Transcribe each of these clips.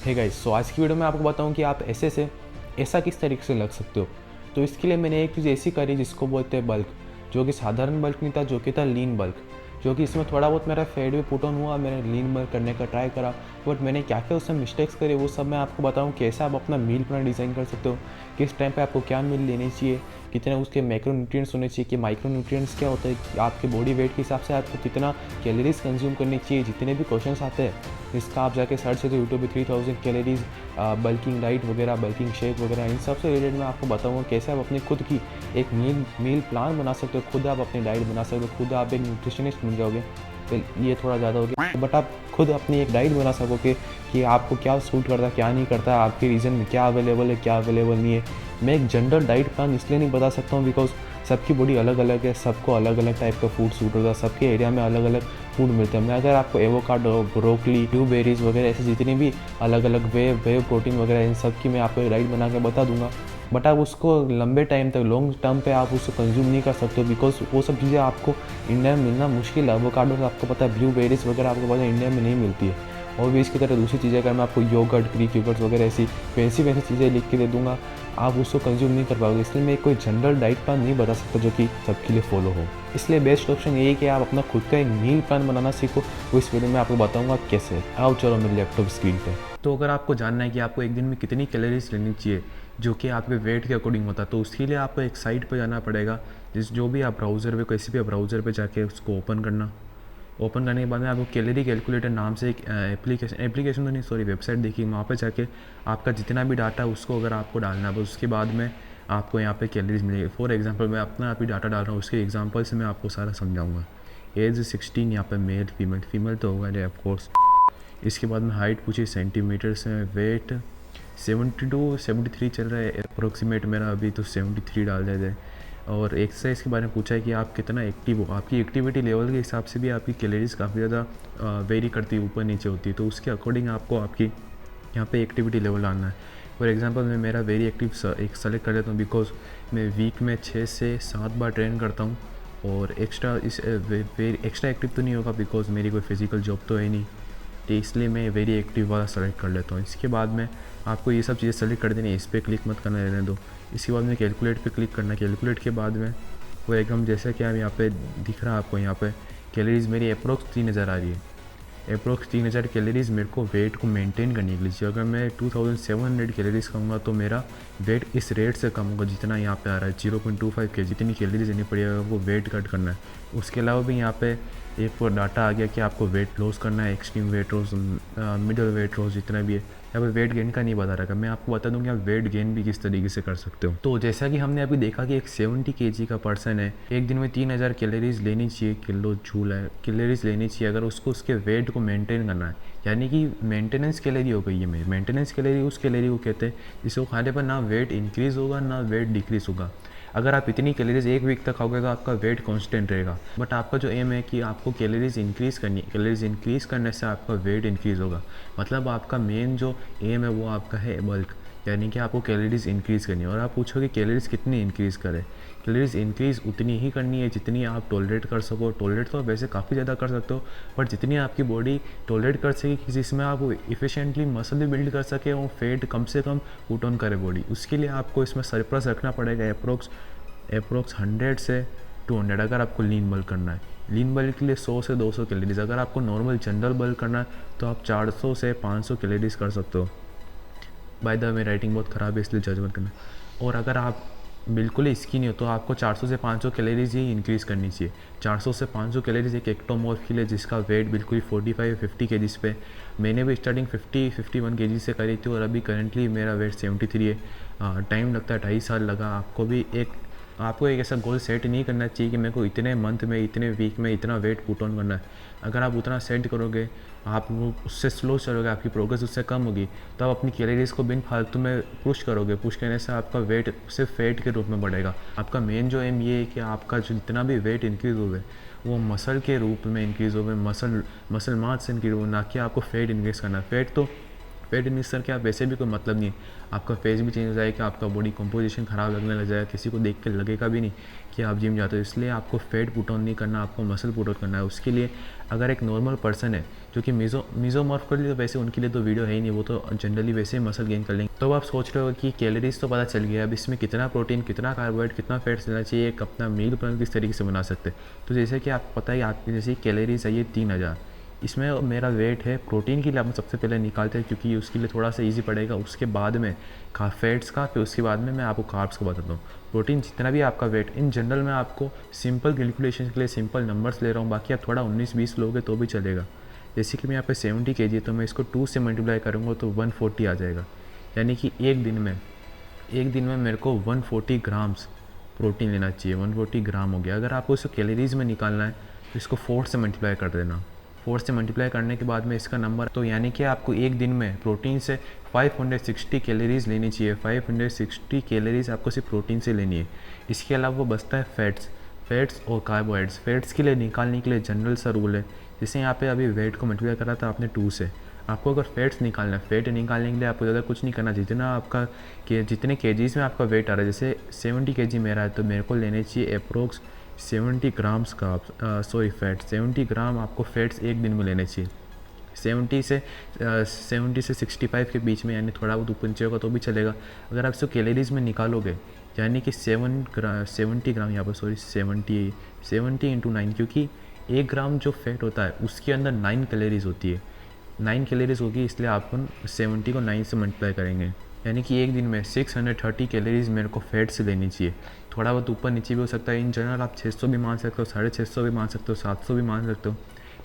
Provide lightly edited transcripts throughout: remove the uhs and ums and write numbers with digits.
Hey guys, सो आज की video में आपको बताऊं कि आप ऐसा किस तरीके से लग सकते हो। तो इसके लिए मैंने एक चीज़ ऐसी करी जिसको बोलते हैं बल्क, जो कि साधारण बल्क नहीं था, जो कि था लीन बल्क। जो कि इसमें थोड़ा बहुत मेरा फैट भी पुट ऑन हुआ, मैंने लीन बल्क करने का ट्राई करा, बट मैंने क्या क्या उसमें मिस्टेक्स करे वो सब मैं आपको बताऊँ। कैसे आप अपना मील प्लान डिज़ाइन कर सकते हो, किस टाइम पे आपको क्या मील लेनी चाहिए, कितने उसके मैक्रो न्यूट्रिएंट्स होने चाहिए, कि माइक्रो न्यूट्रिएंट्स क्या होता है, कि आपके बॉडी वेट के हिसाब से आपको कितना कैलोरीज कंज्यूम करनी चाहिए। जितने भी क्वेश्चंस आते हैं इसका आप जाके सर्च करो यूट्यूब पे 3000 कैलोरीज, बल्किंग डाइट वगैरह, बल्किंग शेक वगैरह, इन सब से रिलेटेड मैं आपको बताऊंगा कैसे आप अपनी खुद की एक मील प्लान बना सकते हो। खुद आप अपनी डाइट बना सकते हो, खुद आप एक न्यूट्रिशनिस्ट बन जाओगे। तो ये थोड़ा ज़्यादा हो गया, बट आप खुद अपनी एक डाइट बना सकोगे कि आपको क्या सूट करता है, क्या नहीं करता है, आपके रीजन में क्या अवेलेबल है, क्या अवेलेबल नहीं है। मैं एक जनरल डाइट प्लान इसलिए नहीं बता सकता हूँ बिकॉज सबकी बॉडी अलग अलग है, सबको अलग अलग टाइप का फूड सूट होता है, सबके एरिया में अलग अलग फूड मिलते हैं। मैं अगर आपको एवोकाडो, ब्रोकली, ब्लूबेरीज वगैरह ऐसे जितनी भी अलग अलग वेव प्रोटीन वगैरह, इन सब की मैं आपको एक डाइट बना के बता दूंगा, बट आप उसको लंबे टाइम तक, लॉन्ग टर्म पे आप उसको कंज्यूम नहीं कर सकते हो बिकॉज वो सब चीज़ें आपको इंडिया में मिलना मुश्किल है। एवोकाडो आपको पता है, ब्लूबेरीज वगैरह आपको पता है इंडिया में नहीं मिलती है। और भी इसकी तरह दूसरी चीज़ें अगर मैं आपको योगर्ट, ग्रीक योगर्ट्स वगैरह ऐसी वैसी चीज़ें लिख के दे दूंगा, आप उसको कंज्यूम नहीं कर पाओगे। इसलिए मैं कोई जनरल डाइट प्लान नहीं बता सकता जो कि सबके लिए फॉलो हो। इसलिए बेस्ट ऑप्शन यही है कि आप अपना खुद का एक मील प्लान बनाना सीखो। वो इस वीडियो में आपको बताऊंगा कैसे। आओ चलो मेरे लैपटॉप स्क्रीन पे। तो अगर आपको जानना है कि आपको एक दिन में कितनी कैलोरीज लेनी चाहिए जो कि आपके वेट के अकॉर्डिंग होता है, तो उसके लिए आपको एक साइट पर जाना पड़ेगा। जो भी आप ब्राउज़र पे, किसी भी ब्राउज़र पे जाके उसको ओपन करना। ओपन करने के बाद में आपको कैलोरी कैलकुलेटर नाम से एक एप्लीकेशन तो नहीं, सॉरी, वेबसाइट देखिए। वहाँ पे जाके आपका जितना भी डाटा है उसको अगर आपको डालना है, उसके बाद में आपको यहाँ पे कैलोरीज मिलेगी। फॉर एग्जांपल मैं अपना आप ही डाटा डाल रहा हूँ, उसके एग्जांपल से मैं आपको सारा समझाऊंगा। एज 16 यहाँ पे मेल, फीमेल तो होगा नहीं ऑफकोर्स। इसके बाद में हाइट पूछी सेंटीमीटर से, वेट 72 73 चल रहा है अप्रोक्सीमेट मेरा अभी, तो 73 डाल देते हैं। और एक्सरसाइज के बारे में पूछा है कि आप कितना एक्टिव हो। आपकी एक्टिविटी लेवल के हिसाब से भी आपकी कैलोरीज काफ़ी ज़्यादा वेरी करती है, ऊपर नीचे होती है, तो उसके अकॉर्डिंग आपको आपकी यहाँ पे एक्टिविटी लेवल आना है। फॉर एग्जांपल मैं मेरा वेरी एक्टिव एक सेलेक्ट कर लेता हूँ बिकॉज मैं वीक में 6 से 7 बार ट्रेन करता हूँ। और एक्स्ट्रा एक्टिव तो नहीं होगा बिकॉज मेरी कोई फिजिकल जॉब तो है नहीं, तो इसलिए मैं वेरी एक्टिव वाला सेलेक्ट कर लेता हूँ। इसके बाद में आपको ये सब चीज़ें सेलेक्ट कर देनी है, इस पर क्लिक मत करना, रहने दो। इसके बाद में कैलकुलेट पे क्लिक करना है। कैलकुलेट के बाद में वो एकदम जैसा कि आप यहाँ पे दिख रहा है आपको, यहाँ पे कैलोरीज मेरी अप्रोक्स 3000 आ रही है। अप्रोक्स 3000 कैलोरीज मेरे को वेट को मेंटेन करने के लिए। अगर मैं 2700 कैलोरीज खाऊंगा तो मेरा वेट इस रेट से कम होगा जितना यहाँ पे आ रहा है 0.25 kg। जितनी कैलोरीज लेनी पड़ेगा वो वेट कट करना है। उसके अलावा भी यहाँ पे एक डाटा आ गया कि आपको वेट लॉस करना है, extreme weight loss, middle weight loss, जितना भी है। यहाँ पे वेट गेन का नहीं बता रखा, मैं आपको बता दूँ कि आप वेट गेन भी किस तरीके से कर सकते हो। तो जैसा कि हमने अभी देखा कि एक 70 kg का पर्सन है, एक दिन में 3000 कैलोरीज लेनी चाहिए, किलो जूल है कैलोरीज लेनी चाहिए अगर उसको उसके वेट को मेंटेन करना है। यानी कि मेंटेनेंस कैलोरी हो गई है मेरी। मेंटेनेंस कैलोरी उस कैलोरी को कहते हैं जिसको खाने पर ना वेट इंक्रीज़ होगा ना वेट डिक्रीज़ होगा। अगर आप इतनी कैलोरीज एक वीक तक खाओगे तो आपका वेट कांस्टेंट रहेगा, बट आपका जो एम है कि आपको कैलोरीज इंक्रीज़ करनी है, कैलोरीज इंक्रीज़ करने से आपका वेट इंक्रीज़ होगा। मतलब आपका मेन जो एम है वो आपका है बल्क, यानी कि आपको कैलोरीज इंक्रीज़ करनी है। और आप पूछोगे कैलोरीज कितनी इंक्रीज़ करें, कैलोरीज इंक्रीज़ उतनी ही करनी है जितनी आप टॉलरेट कर सको। टॉलरेट तो आप वैसे काफ़ी ज़्यादा कर सकते हो, बट जितनी आपकी बॉडी टॉलरेट कर सके, जिसमें आप इफ़िशिएंटली मसल भी बिल्ड कर सके और फेट कम से कम पुट ऑन करे बॉडी, उसके लिए आपको इसमें सरप्लस रखना पड़ेगा अप्रोक्स 100 से 200 अगर आपको लीन बल्क करना है। लीन बल्क के लिए 100 से 200 कैलोरीज। अगर आपको नॉर्मल जनरल बल्क करना है तो आप 400 से 500 कैलोरीज कर सकते हो। बाय द वे राइटिंग बहुत ख़राब है इसलिए जज मत करना। और अगर आप बिल्कुल ही स्किनी हो तो आपको 400 से 500 कैलोरीज ही इंक्रीज़ करनी चाहिए। 400 से 500 कैलोरीज एक एक्टोमॉर्फ के लिए जिसका वेट बिल्कुल ही 45-50 kg पे। मैंने भी स्टार्टिंग 50-51 kg से करी थी और अभी करंटली मेरा वेट 73 है। टाइम लगता है, 2.5 साल लगा। आपको एक ऐसा गोल सेट नहीं करना चाहिए कि मेरे को इतने मंथ में, इतने वीक में इतना वेट पुट ऑन करना है। अगर आप उतना सेट करोगे, आप वो उससे स्लो चलोगे, आपकी प्रोग्रेस उससे कम होगी, तो आप अपनी कैलोरीज को बिन फालतू में पुश करोगे। पुश करने से आपका वेट सिर्फ फैट के रूप में बढ़ेगा। आपका मेन जो एम ये है कि आपका जो जितना भी वेट इंक्रीज़ होगा वो मसल के रूप में इंक्रीज़ होगा, मसल मास से इंक्रीज हो, ना कि आपको फैट इंक्रीज़ करना है। फैट तो वेट इंक्रीज करके आप वैसे भी कोई मतलब नहीं है, आपका फेस भी चेंज हो जाएगा, आपका बॉडी कंपोजिशन ख़राब लगने लग जाएगा, किसी को देख के लगेगा भी नहीं कि आप जिम जाते हो। इसलिए आपको फैट पुट ऑन नहीं करना, आपको मसल पुट ऑन करना है। उसके लिए अगर एक नॉर्मल पर्सन है जो कि मीज़ोमॉर्फ कर लिए, तो वैसे उनके लिए तो वीडियो है ही नहीं, वो तो जनरली वैसे ही मसल गेन कर लेंगे। तो आप सोच रहे हो कि कैलोरीज तो पता चल गया, अब इसमें कितना प्रोटीन, कितना कार्बोहाइड्रेट, कितना फैट्स लेना चाहिए, एक अपना मील प्लान किस तरीके से बना सकते हैं। तो जैसे कि आपको पता है, आपकी जैसे कैलोरीज है ये 3000, इसमें मेरा वेट है। प्रोटीन के लिए हम सबसे पहले निकालते हैं क्योंकि उसके लिए थोड़ा सा इजी पड़ेगा, उसके बाद में फैट्स का, फिर उसके बाद में मैं आपको कार्ब्स का बताता हूँ। प्रोटीन जितना भी आपका वेट, इन जनरल मैं आपको सिंपल कैलकुलेशन के लिए सिंपल नंबर्स ले रहा हूँ, बाकी आप थोड़ा 19-20 लोगे तो भी चलेगा। जैसे कि मैं यहाँ पे 70 kg, तो मैं इसको 2 से मल्टीप्लाई करूँगा तो 140 आ जाएगा। यानी कि एक दिन में मेरे को 140 ग्राम्स प्रोटीन लेना चाहिए। 140 ग्राम हो गया। अगर आपको इसको कैलोरीज में निकालना है तो इसको 4 से मल्टीप्लाई कर देना। 4 से मल्टीप्लाई करने के बाद में इसका नंबर, तो यानी कि आपको एक दिन में प्रोटीन से 560 कैलोरीज लेनी चाहिए। 560 कैलोरीज आपको सिर्फ प्रोटीन से लेनी है। इसके अलावा वो बचता है फैट्स और कार्बोहाइड्रेट्स। फैट्स के लिए निकालने के लिए जनरल सा रूल है, जैसे यहाँ पे अभी वेट को मल्टीप्लाई करा था आपने 2 से, आपको अगर फैट्स निकालना है, फैट निकालने के लिए आपको ज़्यादा कुछ नहीं करना, जितना आपका जितने केजीज़ में आपका वेट आ रहा है, जैसे 70 kg मेरा है तो मेरे को लेने चाहिए अप्रोक्स 70 ग्राम्स का फैट। 70 ग्राम आपको फैट्स एक दिन में लेने चाहिए। 70 से 65 के बीच में, यानी थोड़ा बहुत ऊपर नीचे होगा तो भी चलेगा। अगर आप इसको कैलोरीज में निकालोगे, यानी कि 70 ग्राम, यहाँ पर 70 इंटू 9, क्योंकि 1 ग्राम जो फैट होता है उसके अंदर 9 कैलोरीज होती है। 9 कैलोरीज होगी, इसलिए आप 70 को 9 से मल्टीप्लाई करेंगे, यानी कि एक दिन में 630 कैलोरीज मेरे को फैट से लेनी चाहिए। थोड़ा बहुत ऊपर नीचे भी हो सकता है। इन जनरल आप 600 भी मान सकते हो, 650 भी मान सकते हो, 700 भी मान सकते हो,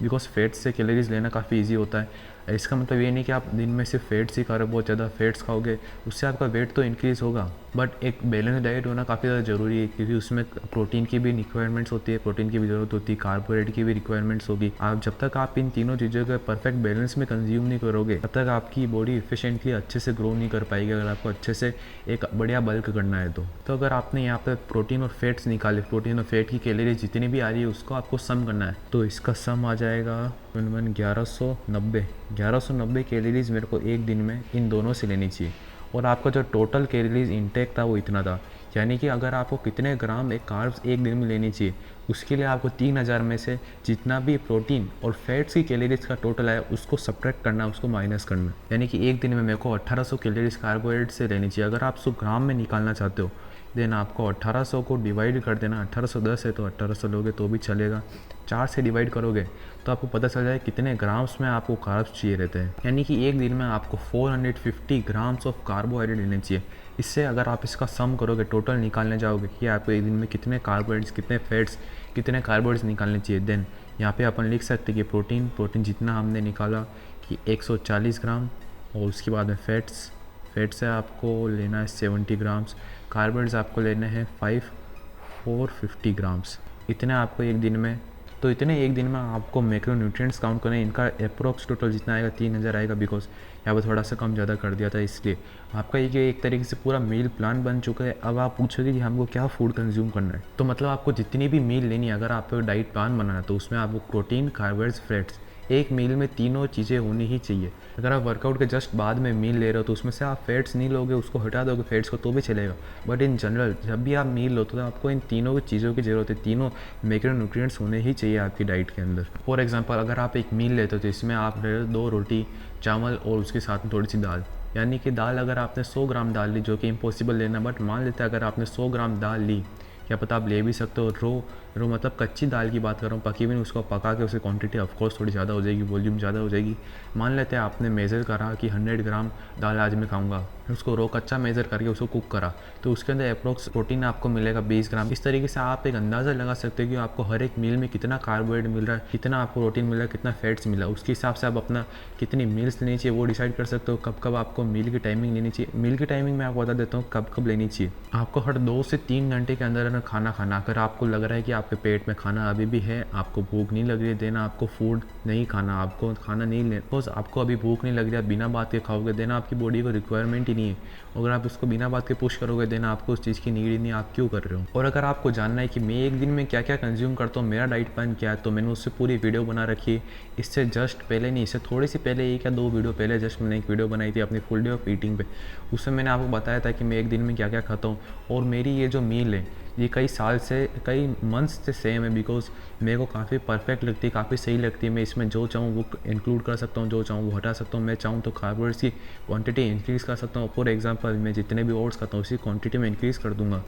बिकॉज फैट्स से कैलोरीज लेना काफ़ी इजी होता है। इसका मतलब ये नहीं कि आप दिन में सिर्फ फैट्स ही खा रहे हो, बहुत ज़्यादा फैट्स खाओगे उससे आपका वेट तो इंक्रीज़ होगा, बट एक बैलेंस डाइट होना काफ़ी ज़्यादा ज़रूरी है, क्योंकि उसमें प्रोटीन की भी रिक्वायरमेंट्स होती है, प्रोटीन की भी ज़रूरत होती है, कार्बोहाइड्रेट की भी रिक्वायरमेंट्स होगी। आप जब तक आप इन तीनों चीज़ों का परफेक्ट बैलेंस में कंज्यूम नहीं करोगे, तब तक आपकी बॉडी एफिशिएंटली अच्छे से ग्रो नहीं कर पाएगी। अगर आपको अच्छे से एक बढ़िया बल्क करना है तो अगर आपने यहाँ पर प्रोटीन और फैट्स निकाले, प्रोटीन और फैट की कैलोरी जितनी भी आ रही है उसको आपको सम करना है, तो इसका सम आ जाएगा 1190 कैलोरीज मेरे को एक दिन में इन दोनों से लेनी चाहिए। और आपका जो टोटल कैलोरीज इंटेक था वो इतना था, यानी कि अगर आपको कितने ग्राम एक कार्ब्स एक दिन में लेनी चाहिए, उसके लिए आपको 3000 में से जितना भी प्रोटीन और फैट्स की कैलोरीज का टोटल है उसको सब्ट्रैक्ट करना, उसको माइनस करना। यानी कि एक दिन में मेरे को 1800 कैलोरीज कार्बोहाइड्रेट से लेनी चाहिए। अगर आप 100 ग्राम में निकालना चाहते हो, देन आपको 1800 को डिवाइड कर देना। 1810 है तो 1800 लोगे तो भी चलेगा। 4 से डिवाइड करोगे तो आपको पता चल जाए कितने ग्राम्स में आपको कार्ब्स चाहिए रहते हैं। यानी कि एक दिन में आपको 450 ग्राम्स ऑफ कार्बोहाइड्रेट लेने चाहिए। इससे अगर आप इसका सम करोगे, टोटल निकालने जाओगे कि आपको एक दिन में कितने कार्बोहाइड्रेट्स, कितने फैट्स, कितने कार्बोहाइड्रेट्स निकालने चाहिए, देन यहाँ पे अपन लिख सकते हैं कि प्रोटीन जितना हमने निकाला कि 140 ग्राम, और उसके बाद में फैट्स है आपको लेना है 70 ग्राम्स, कार्बोहाइड्रेट्स आपको लेने हैं 450 ग्राम्स। इतने आपको एक दिन में, तो इतने एक दिन में आपको मैक्रोन्यूट्रिएंट्स काउंट करने, इनका अप्रोक्स टोटल जितना आएगा 3000 आएगा, बिकॉज यहाँ पर थोड़ा सा कम ज़्यादा कर दिया था, इसलिए आपका ये एक तरीके से पूरा मील प्लान बन चुका है। अब आप पूछोगे कि हमको क्या फूड कंज्यूम करना है, तो मतलब आपको जितनी भी मील लेनी है, अगर आपको डाइट प्लान बनाना है तो उसमें आपको प्रोटीन, कार्बोहाइड्रेट्स, फैट्स, एक मील में तीनों चीज़ें होनी ही चाहिए। अगर आप वर्कआउट के जस्ट बाद में मील ले रहे हो तो उसमें से आप फैट्स नहीं लोगे, उसको हटा दोगे फैट्स को तो भी चलेगा, बट इन जनरल जब भी आप मील लो तो आपको इन तीनों चीज़ों की ज़रूरत है। तीनों मैक्रोन्यूट्रिएंट्स होने ही चाहिए आपकी डाइट के अंदर। फॉर एग्जांपल अगर आप एक मील लेते हो तो इसमें आप ले लो 2 रोटी, चावल और उसके साथ में थोड़ी सी दाल। यानी कि दाल अगर आपने 100 ग्राम दाल ली, जो कि इम्पॉसिबल लेना, बट मान लेते हैं अगर आपने 100 ग्राम दाल ली, क्या पता आप ले भी सकते हो। रो मतलब कच्ची दाल की बात कर रहा हूँ, पकी भी नहीं, उसको पका के उसकी क्वांटिटी ऑफकोर्स थोड़ी ज़्यादा हो जाएगी, वॉल्यूम ज़्यादा हो जाएगी। मान लेते हैं आपने मेज़र करा कि 100 ग्राम दाल आज मैं खाऊंगा, उसको रो कच्चा मेज़र करके उसको कुक करा, तो उसके अंदर अप्रोक्स प्रोटीन आपको मिलेगा 20 ग्राम। इस तरीके से आप एक अंदाज़ा लगा सकते हो कि आपको हर एक मील में कितना कार्बोहाइड्रेट मिल रहा है, कितना आपको प्रोटीन मिल रहा है, कितना फैट्स मिला है। उसके हिसाब से आप अपना कितनी मील्स लेनी चाहिए वो डिसाइड कर सकते हो। कब कब आपको मील की टाइमिंग लेनी चाहिए, मील की टाइमिंग मैं आपको बता देता हूँ कब कब लेनी चाहिए। आपको हर 2 से 3 घंटे के अंदर खाना खाना, अगर आपको लग रहा है कि आपके पेट में खाना अभी भी है, आपको भूख नहीं लग रही है, देना आपको फूड नहीं खाना, आपको खाना नहीं ले, बिकॉज आपको अभी भूख नहीं लग रही है, आप बिना बात के खाओगे, देना आपकी बॉडी को रिक्वायरमेंट ही नहीं है। अगर आप उसको बिना बात के पुश करोगे, देना आपको उस चीज़ की नीड ही नहीं, आप क्यों कर रहे हो। और अगर आपको जानना है कि मैं एक दिन में क्या क्या कंज्यूम करता हूँ, मेरा डाइट प्लान क्या है, तो मैंने उससे पूरी वीडियो बना रखी है। इससे जस्ट पहले नहीं, इससे थोड़ी सी पहले, 1 या 2 वीडियो पहले जस्ट मैंने एक वीडियो बनाई थी अपनी फुल डे ऑफ ईटिंग पे। उसमें मैंने आपको बताया था कि मैं एक दिन में क्या क्या खाता हूँ। और मेरी ये जो मील है ये कई साल से, कई मंथ्स से सेम है, बिकॉज मेरे को काफ़ी परफेक्ट लगती है, काफ़ी सही लगती है। मैं इसमें जो चाहूँ वो इंक्लूड कर सकता हूँ, जो चाहूँ वो हटा सकता हूँ। मैं चाहूँ तो कार्बोहाइड्रेट्स की क्वांटिटी इंक्रीज़ कर सकता हूँ। फॉर एग्जांपल मैं जितने भी ओट्स खाता हूँ उसी क्वांटिटी में इंक्रीज़ कर दूँगा,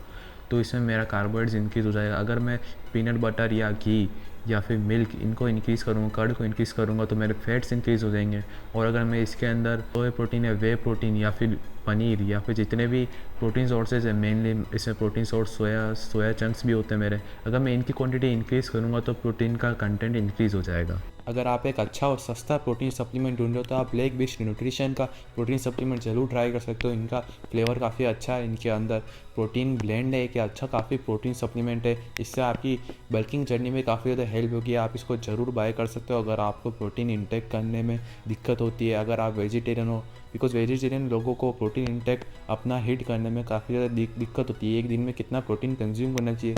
तो इसमें मेरा कार्बोहाइड्रेट्स इंक्रीज़ हो जाएगा। अगर मैं पीनट बटर या घी या फिर मिल्क इनको इंक्रीज़ करूँगा, कर्ड को इंक्रीज़ करूँगा, तो मेरे फैट्स इंक्रीज़ हो जाएंगे। और अगर मैं इसके अंदर सोया प्रोटीन या वे प्रोटीन या फिर पनीर या फिर जितने भी प्रोटीन सोर्सेज है, मेनली इसमें प्रोटीन सोर्स सोया चंक्स भी होते हैं मेरे, अगर मैं इनकी क्वांटिटी इंक्रीज़ करूँगा तो प्रोटीन का कंटेंट इंक्रीज़ हो जाएगा। अगर आप एक अच्छा और सस्ता प्रोटीन सप्लीमेंट ढूंढ रहे हो तो आप लेक बेस्ड न्यूट्रिशन का प्रोटीन सप्लीमेंट ज़रूर ट्राई कर सकते हो। इनका फ्लेवर काफ़ी अच्छा है, इनके अंदर प्रोटीन ब्लेंड है कि अच्छा, काफ़ी प्रोटीन सप्लीमेंट है। इससे आपकी बल्किंग जर्नी में काफ़ी ज़्यादा हेल्प होगी। आप इसको ज़रूर बाय कर सकते हो अगर आपको प्रोटीन इंटेक करने में दिक्कत होती है, अगर आप वेजिटेरियन हो, बिकॉज वेजिटेरियन लोगों को प्रोटीन इंटेक अपना हिट करने में काफ़ी ज़्यादा दिक्कत होती है। एक दिन में कितना प्रोटीन कंज्यूम करना चाहिए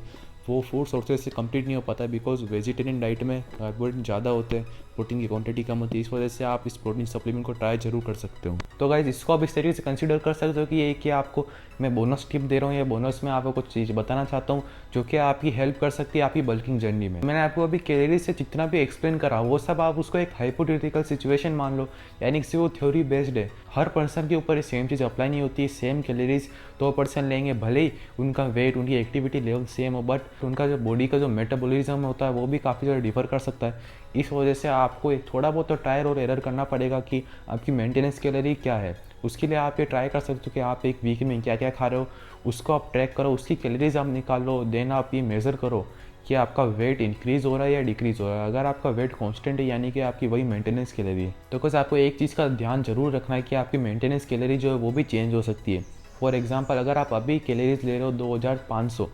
वो फूड सोर्सेज से कंप्लीट नहीं हो पाता, बिकॉज वेजिटेरियन डाइट में कार्बोहाइड्रेट ज़्यादा होते हैं, प्रोटीन की क्वांटिटी कम होती है। इस वजह से आप इस प्रोटीन सप्लीमेंट को ट्राई जरूर कर सकते हो। तो गाइज इसको आप इस तरीके से कंसीडर कर सकते हो कि ये कि आपको मैं बोनस टिप दे रहा हूँ या बोनस में आपको कुछ चीज़ बताना चाहता हूँ जो कि आपकी हेल्प कर सकती है आपकी बल्किंग जर्नी में। मैंने आपको अभी कैलोरीज से जितना भी एक्सप्लेन करा वो सब आप उसको एक हाइपोथेटिकल सिचुएशन मान लो, यानी कि वो थ्योरी बेस्ड है। हर पर्सन के ऊपर ये सेम चीज़ अप्लाई नहीं होती है। सेम कैलोरीज 2 पर्सन लेंगे, भले ही उनका वेट, उनकी एक्टिविटी लेवल सेम हो, बट उनका जो बॉडी का जो मेटाबॉलिज्म होता है वो भी काफ़ी ज़्यादा डिफर कर सकता है। इस वजह से आपको एक थोड़ा बहुत तो ट्रायल और एरर करना पड़ेगा कि आपकी मेंटेनेंस कैलोरी क्या है। उसके लिए आप ये ट्राई कर सकते हो कि आप एक वीक में क्या क्या खा रहे हो, उसको आप ट्रैक करो, उसकी कैलोरीज आप निकालो, देन आप ये मेज़र करो कि आपका वेट इंक्रीज़ हो रहा है या डिक्रीज़ हो रहा है। अगर आपका वेट कांस्टेंट है यानी कि आपकी वही मेंटेनेंस कैलोरी है। तो बस आपको एक चीज़ का ध्यान जरूर रखना है कि आपकी मेंटेनेंस कैलोरी जो है वो भी चेंज हो सकती है। फॉर एग्जांपल अगर आप अभी कैलोरीज ले रहे हो 2500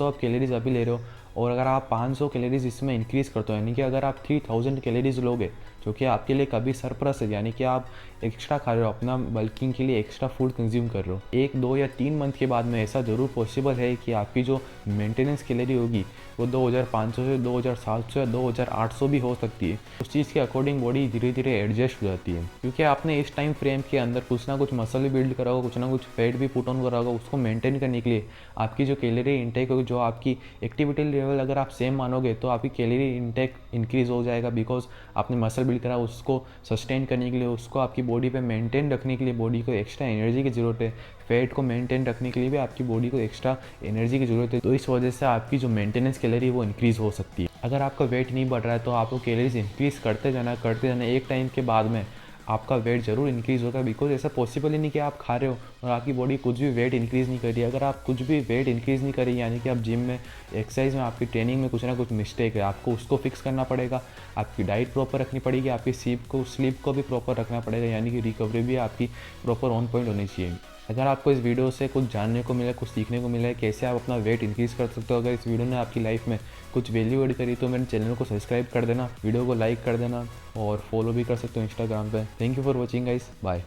आप कैलोरीज अभी ले रहे हो, और अगर आप 500 कैलोरीज इसमें इंक्रीज़ करते हो, यानी कि अगर आप 3000 कैलोरीज लोगे जो कि आपके लिए कभी सरप्लस है, यानी कि आप एक्स्ट्रा खा रहे हो, अपना बल्किंग के लिए एक्स्ट्रा फूड कंज्यूम कर रहे हो, 1, 2 या 3 मंथ के बाद में ऐसा ज़रूर पॉसिबल है कि आपकी जो मेंटेनेंस कैलोरी होगी वो 2500 से 2700 या 2800 भी हो सकती है। उस चीज़ के अकॉर्डिंग बॉडी धीरे धीरे एडजस्ट हो जाती है, क्योंकि आपने इस टाइम फ्रेम के अंदर कुछ ना कुछ मसल भी बिल्ड करा होगा, कुछ ना कुछ फैट भी पुट ऑन करा होगा। उसको मेंटेन करने के लिए आपकी जो कैलोरी इंटेक होगी, जो आपकी एक्टिविटी लेवल अगर आप सेम मानोगे तो आपकी कैलोरी इंटेक इंक्रीज़ हो जाएगा, बिकॉज आपने मसल बिल्ड करा। उसको सस्टेन करने के लिए, उसको आपकी बॉडी पे मेंटेन रखने के लिए बॉडी को एक्स्ट्रा एनर्जी की ज़रूरत है। फैट को मेंटेन रखने के लिए भी आपकी बॉडी को एक्स्ट्रा एनर्जी की ज़रूरत है। तो इस वजह से आपकी जो मेंटेनेंस कैलोरी वो इंक्रीज़ हो सकती है। अगर आपका वेट नहीं बढ़ रहा है तो आपको कैलोरीज इंक्रीज़ करते जाना एक टाइम के बाद में आपका वेट ज़रूर इंक्रीज़ होगा, बिकॉज ऐसा पॉसिबल ही नहीं कि आप खा रहे हो और आपकी बॉडी कुछ भी वेट इंक्रीज़ नहीं कर रही है। अगर आप कुछ भी वेट इंक्रीज़ नहीं कर रही, यानी कि आप जिम में, एक्सरसाइज में, आपकी ट्रेनिंग में कुछ ना कुछ मिस्टेक है, आपको उसको फिक्स करना पड़ेगा। आपकी डाइट प्रॉपर रखनी पड़ेगी, आपकी स्लीप को भी प्रॉपर रखना पड़ेगा, यानी कि रिकवरी भी आपकी प्रॉपर ऑन पॉइंट होनी चाहिए। अगर आपको इस वीडियो से कुछ जानने को मिला, कुछ सीखने को मिला है कैसे आप अपना वेट इंक्रीज़ कर सकते हो, अगर इस वीडियो ने आपकी लाइफ में कुछ वैल्यू ऐड करी तो मेरे चैनल को सब्सक्राइब कर देना, वीडियो को लाइक कर देना और फॉलो भी कर सकते हो इंस्टाग्राम पे। Thank you for watching guys, bye.